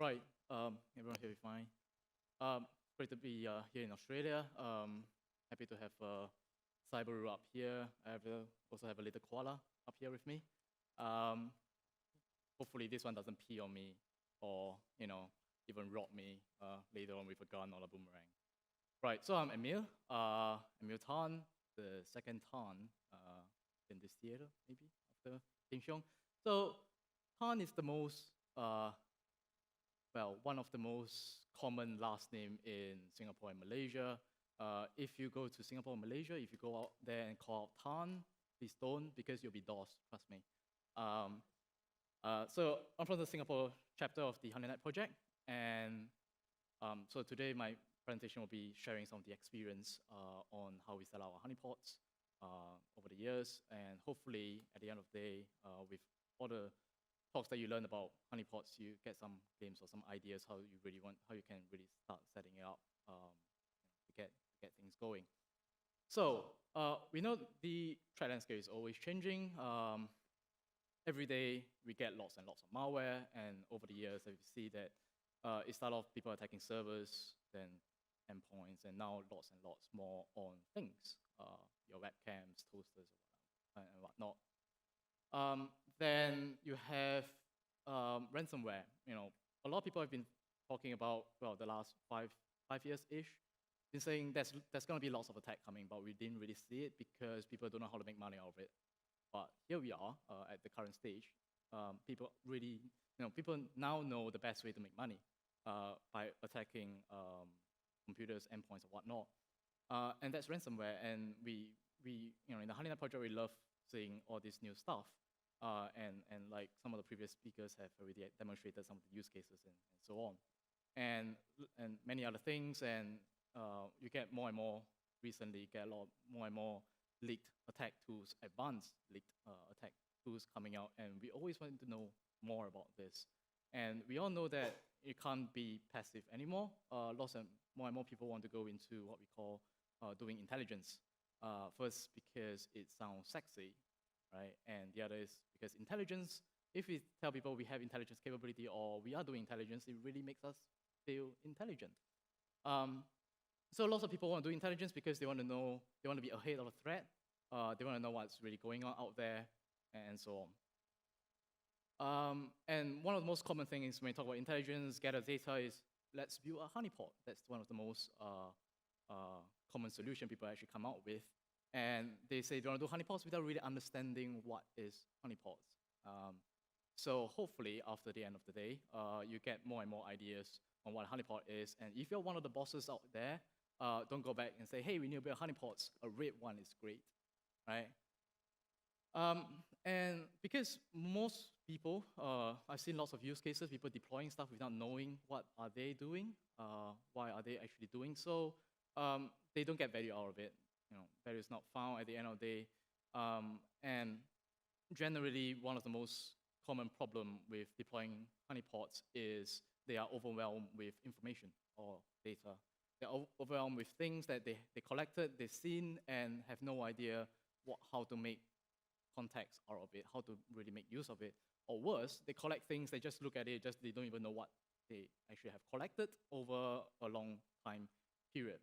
Right, everyone here is fine. Great to be here in Australia. Happy to have Cyber up here. I also have a little koala up here with me. Hopefully this one doesn't pee on me or even rob me later on with a gun or a boomerang. Right, so I'm Emil, Emil Tan, the second Tan in this theater, maybe, after Kim Xiong. So Tan is the most, one of the most common last name in Singapore and Malaysia. If you go to Singapore and Malaysia, if you go out there and call out Tan, please don't, because you'll be DOS, trust me. So I'm from the Singapore chapter of the Honeynet Project, and so today my presentation will be sharing some of the experience on how we sell our honeypots over the years, and hopefully at the end of the day, with all the talks that you learn about honeypots, you get some glimpse or some ideas how you can really start setting it up to get things going. So we know the threat landscape is always changing. Every day we get lots and lots of malware, and over the years we see that it started off people attacking servers, then endpoints, and now lots and lots more on things, your webcams, toasters, and whatnot. Then you have ransomware. A lot of people have been talking about, the last five years-ish, been saying there's going to be lots of attack coming, but we didn't really see it because people don't know how to make money out of it. But here we are at the current stage. People now know the best way to make money by attacking computers, endpoints, or whatnot. And that's ransomware. And we in the Honeynet Project, we love seeing all this new stuff. And like some of the previous speakers have already demonstrated some of the use cases and so on. And many other things. And you get more and more recently, more and more leaked attack tools, advanced leaked attack tools coming out. And we always want to know more about this. And we all know that it can't be passive anymore. More and more people want to go into what we call doing intelligence. First, because it sounds sexy, right? And the other is because intelligence, if we tell people we have intelligence capability or we are doing intelligence, it really makes us feel intelligent. So lots of people want to do intelligence because they want to know, they want to be ahead of a threat, they want to know what's really going on out there, and so on. And one of the most common things when we talk about intelligence, gather data, is let's build a honeypot. That's one of the most common solution people actually come out with. And they say they want to do honeypots without really understanding what is honeypots. So hopefully, after the end of the day, you get more and more ideas on what a honeypot is. And if you're one of the bosses out there, don't go back and say, hey, we need to build honeypots. A red one is great, right? And because most people, I've seen lots of use cases, people deploying stuff without knowing what are they doing, why are they actually doing so, they don't get value out of it. Value is not found at the end of the day. And generally, one of the most common problem with deploying honeypots is they are overwhelmed with information or data. They're overwhelmed with things that they collected, they've seen, and have no idea how to make context out of it, how to really make use of it. Or worse, they collect things, they just look at it, they don't even know what they actually have collected over a long time period.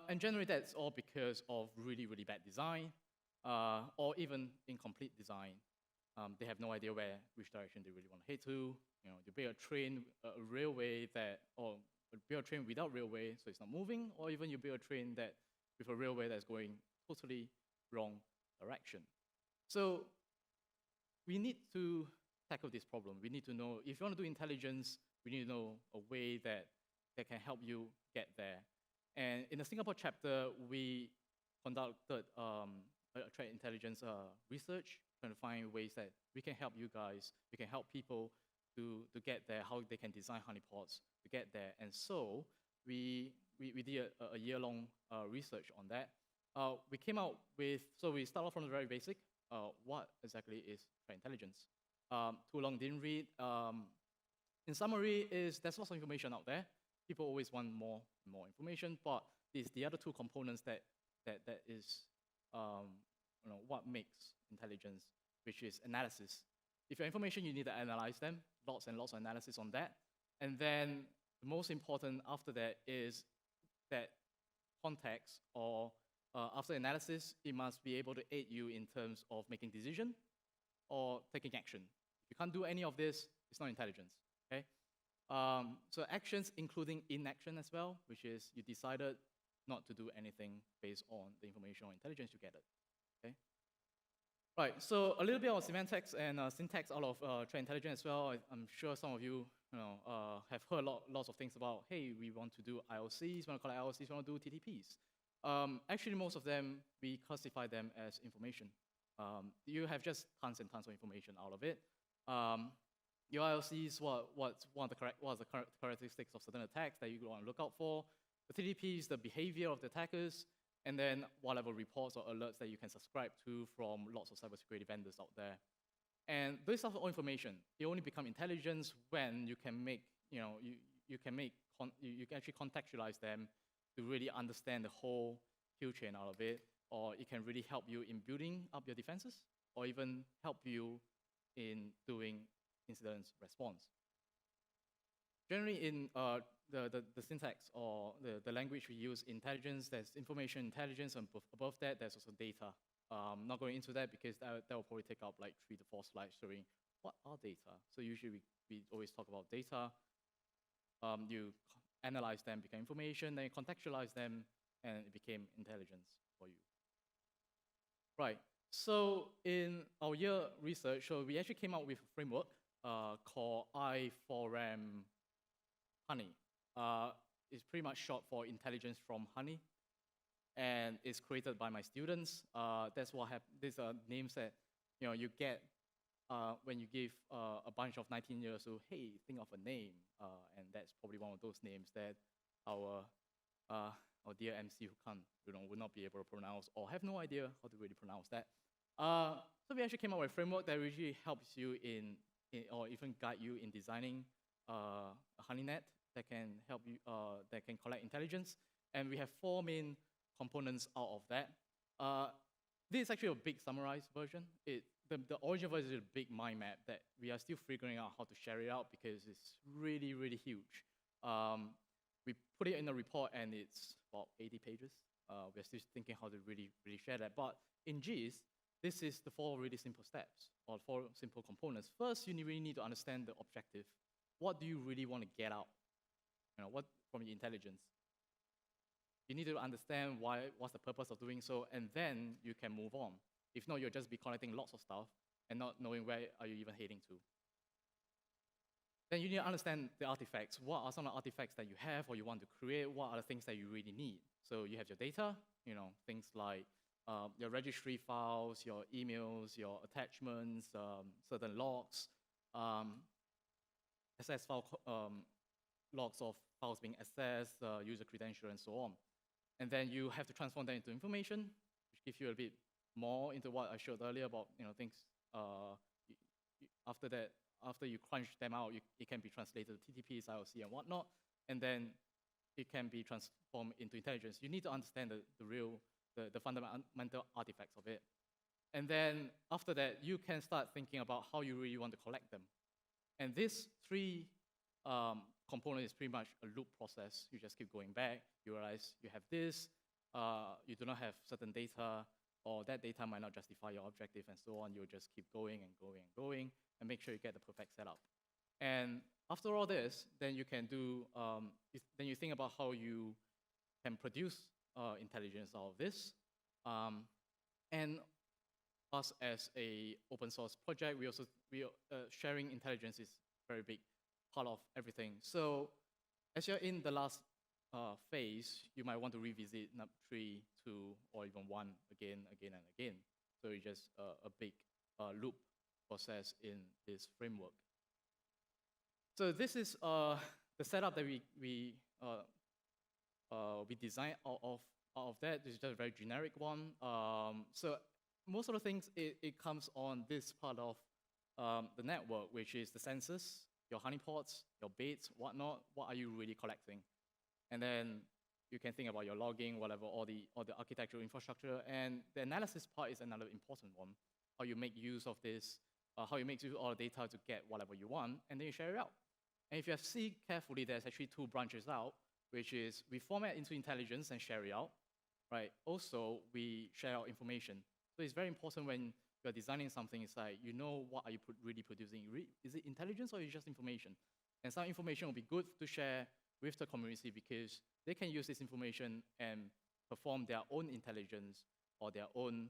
And generally, that's all because of really, really bad design, or even incomplete design. They have no idea which direction they really want to head to. You build a train, a railway or build a train without railway, so it's not moving, or even you build a train with a railway that's going totally wrong direction. So we need to tackle this problem. We need to know, if you want to do intelligence, we need to know a way that can help you get there. And in the Singapore chapter, we conducted a threat intelligence research, trying to find ways that we can help you guys, we can help people to get there, how they can design honeypots to get there. And so we did a year-long research on that. We came out with, so we start off from the very basic, what exactly is threat intelligence? Too long, didn't read. In summary, there's lots of information out there. People always want more information, but it's the other two components that is what makes intelligence, which is analysis. If you have information, you need to analyze them. lots and lots of analysis on that. And then the most important after that is that context, or after analysis, it must be able to aid you in terms of making decision or taking action. If you can't do any of this, it's not intelligence, okay? So actions including inaction as well, which is you decided not to do anything based on the information or intelligence you gathered, okay? Right, so a little bit of semantics and syntax out of threat intelligence as well. I'm sure some of you, have heard lots of things about, hey, we want to do IOCs, we want to collect IOCs, we want to do TTPs. Actually, most of them, we classify them as information. You have just tons and tons of information out of it. Your IOCs, what's the characteristics of certain attacks that you want to look out for. The TTPs, the behavior of the attackers, and then whatever reports or alerts that you can subscribe to from lots of cybersecurity vendors out there. And this is all information. It only becomes intelligence when you can make, you can actually contextualize them to really understand the whole kill chain out of it, or it can really help you in building up your defenses, or even help you in doing incident response. Generally, in the syntax or the language we use, intelligence, there's information intelligence, and above that, there's also data. Not going into that because that will probably take up like 3 to 4 slides showing what are data. So usually we always talk about data. You analyze them, become information, then you contextualize them, and it became intelligence for you. Right, so in our year research, so we actually came out with a framework called I4M Honey. It's pretty much short for intelligence from honey, and it's created by my students. That's what happened. These are names that you get when you give a bunch of 19-year-olds, hey, think of a name, and that's probably one of those names that our dear MC would not be able to pronounce or have no idea how to really pronounce that. So we actually came up with a framework that really helps you in or even guide you in designing a Honeynet that can help you, that can collect intelligence. And we have 4 main components out of that. This is actually a big summarized version. The original version is a big mind map that we are still figuring out how to share it out because it's really, really huge. We put it in a report and it's about 80 pages. We're still thinking how to really, really share that. But in GIS, this is the 4 really simple steps, or 4 simple components. First, you really need to understand the objective. What do you really want to get out? What from your intelligence? You need to understand what's the purpose of doing so, and then you can move on. If not, you'll just be collecting lots of stuff and not knowing where are you even heading to. Then you need to understand the artifacts. What are some of the artifacts that you have or you want to create? What are the things that you really need? So you have your data, things like your registry files, your emails, your attachments, certain logs, SS file, logs of files being accessed, user credential, and so on. And then you have to transform that into information, which gives you a bit more into what I showed earlier about things. After that, after you crunch them out, it can be translated to TTPs, IOC, and whatnot, and then it can be transformed into intelligence. You need to understand the fundamental artifacts of it. And then after that, you can start thinking about how you really want to collect them. And this 3 component is pretty much a loop process. You just keep going back. You realize you have this, you do not have certain data, or that data might not justify your objective, and so on. You'll just keep going and going and going, and make sure you get the perfect setup. And after all this, then you can do, then you think about how you can produce intelligence out of this. And us as a open source project, sharing intelligence is a very big part of everything. So as you're in the last phase, you might want to revisit NUP 3, 2, or even 1 again, and again. So it's just a big loop process in this framework. So this is the setup that we designed out of that. This is just a very generic one. So most of the things, it comes on this part of the network, which is the sensors, your honeypots, your baits, whatnot. What are you really collecting? And then you can think about your logging, whatever, all the architectural infrastructure. And the analysis part is another important one. How you make use of this how you make use of all the data to get whatever you want, and then you share it out. And if you see carefully, there's actually two branches out, which is we format into intelligence and share it out, right? Also, we share out information. So it's very important when you're designing something, it's like, you know what are you really producing? Is it intelligence or is it just information? And some information will be good to share with the community because they can use this information and perform their own intelligence or their own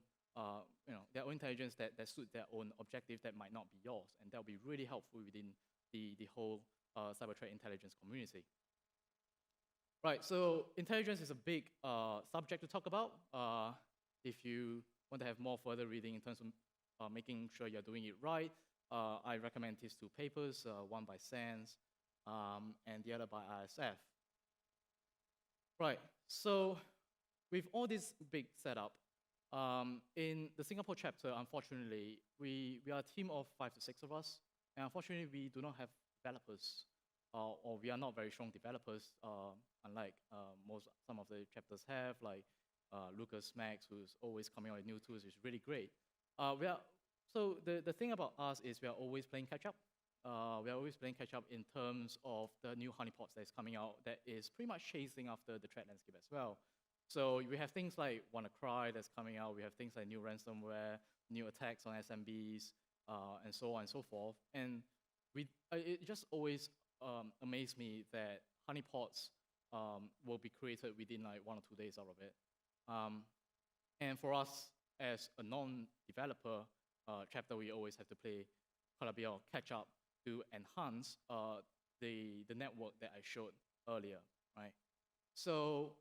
their own intelligence that suit their own objective that might not be yours. And that will be really helpful within the whole cyber threat intelligence community. Right, so intelligence is a big subject to talk about. If you want to have more further reading in terms of making sure you're doing it right, I recommend these two papers, one by SANS and the other by ISF. Right, so with all this big setup, in the Singapore chapter, unfortunately, we are a team of 5 to 6 of us, and unfortunately, we do not have developers, or we are not very strong developers, unlike some of the chapters have, like Lucas Max, who's always coming out with new tools, is really great. So the thing about us is we are always playing catch-up. We are always playing catch-up in terms of the new honeypots that is coming out that is pretty much chasing after the threat landscape as well. So we have things like WannaCry that's coming out. We have things like new ransomware, new attacks on SMBs, and so on and so forth. And it just always amazed me that honeypots will be created within like 1 or 2 days out of it. And for us as a non-developer chapter, we always have to play quite a bit of catch-up to enhance the network that I showed earlier, right? So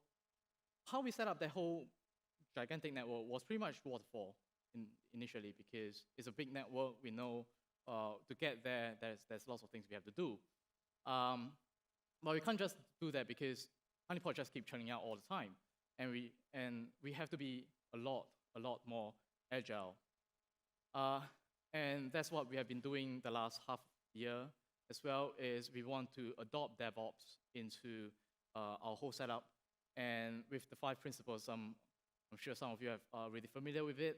how we set up that whole gigantic network was pretty much waterfall initially because it's a big network. We know to get there, there's lots of things we have to do. But we can't just do that because honeypots just keep churning out all the time. And we have to be a lot more agile. And that's what we have been doing the last half year as well, is we want to adopt DevOps into our whole setup. And with the 5 principles, I'm sure some of you are already familiar with it.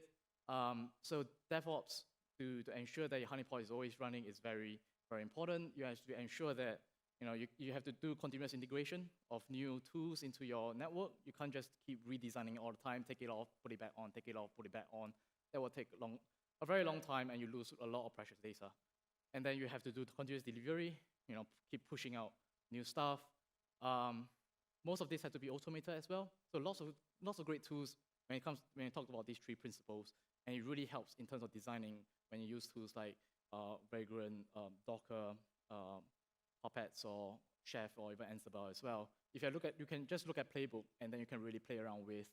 So DevOps, to ensure that your honeypot is always running, is very, very important. You have to ensure that you have to do continuous integration of new tools into your network. You can't just keep redesigning all the time, take it off, put it back on, take it off, put it back on. That will take a very long time, and you lose a lot of precious data. And then you have to do the continuous delivery, keep pushing out new stuff. Most of this has to be automated as well. So lots of great tools when you talk about these 3 principles, and it really helps in terms of designing when you use tools like Vagrant, Docker, Puppets, or Chef, or even Ansible as well. If you can just look at Playbook, and then you can really play around with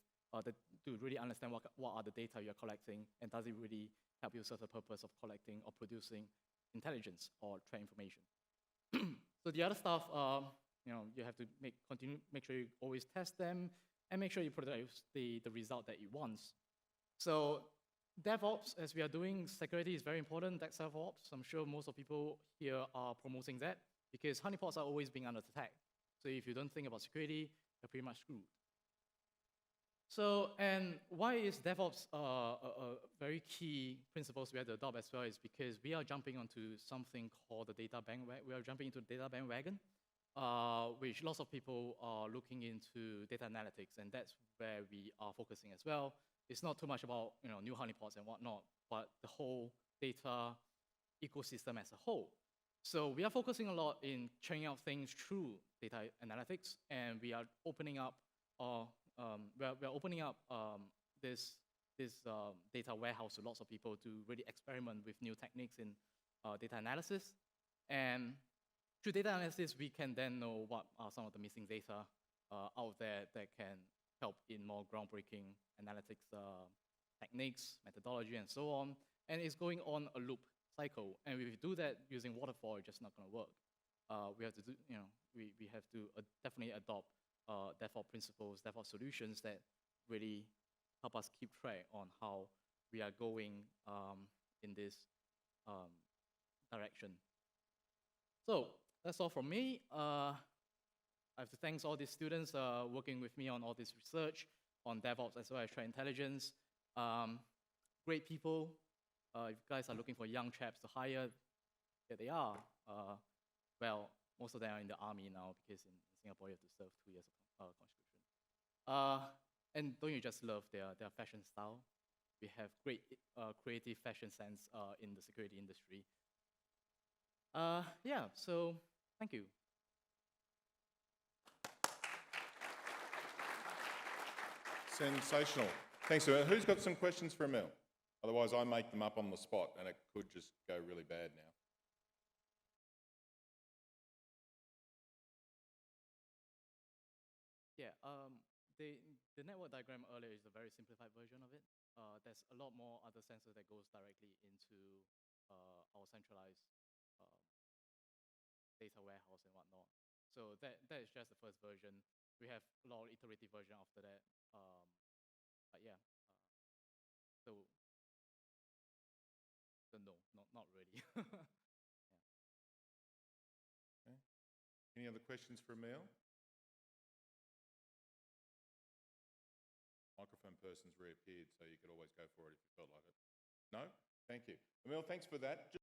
to really understand what are the data you're collecting, and does it really help you serve the purpose of collecting or producing intelligence or threat information. So the other stuff, you have to make sure you always test them and make sure you produce the result that it wants. So DevOps, as we are doing, security is very important, DevOps. I'm sure most of people here are promoting that because honeypots are always being under attack. So if you don't think about security, you're pretty much screwed. So, and why is DevOps a very key principles we have to adopt as well is because we are jumping onto something called the data bandwagon. We are jumping into the data bandwagon, which lots of people are looking into data analytics, and that's where we are focusing as well. It's not too much about new honeypots and whatnot, but the whole data ecosystem as a whole. So we are focusing a lot in churning out things through data analytics, and we are opening up we're opening up this data warehouse to lots of people to really experiment with new techniques in data analysis. And through data analysis, we can then know what are some of the missing data out there that can help in more groundbreaking analytics techniques, methodology, and so on. And it's going on a loop cycle. And if we do that using waterfall, it's just not going to work. We have to do, we have to definitely adopt DevOps principles, DevOps solutions that really help us keep track on how we are going in this direction. So that's all from me. I have to thank all these students working with me on all this research on DevOps as well as threat intelligence. Great people, if you guys are looking for young chaps to hire, here they are. Well, most of them are in the army now because in Singapore you have to serve 2 years of conscription. And don't you just love their fashion style? We have great creative fashion sense in the security industry. Yeah, so thank you. Sensational. Thanks, Emil. Who's got some questions for Emil? Otherwise, I make them up on the spot and it could just go really bad now. Yeah, the network diagram earlier is a very simplified version of it. There's a lot more other sensors that goes directly into our centralized data warehouse and whatnot. So that is just the first version. We have a lot of iterative version after that. But yeah, so no, not really. Yeah. Okay. Any other questions for Emil? Microphone person's reappeared, so you could always go for it if you felt like it. No? Thank you. Emil, thanks for that.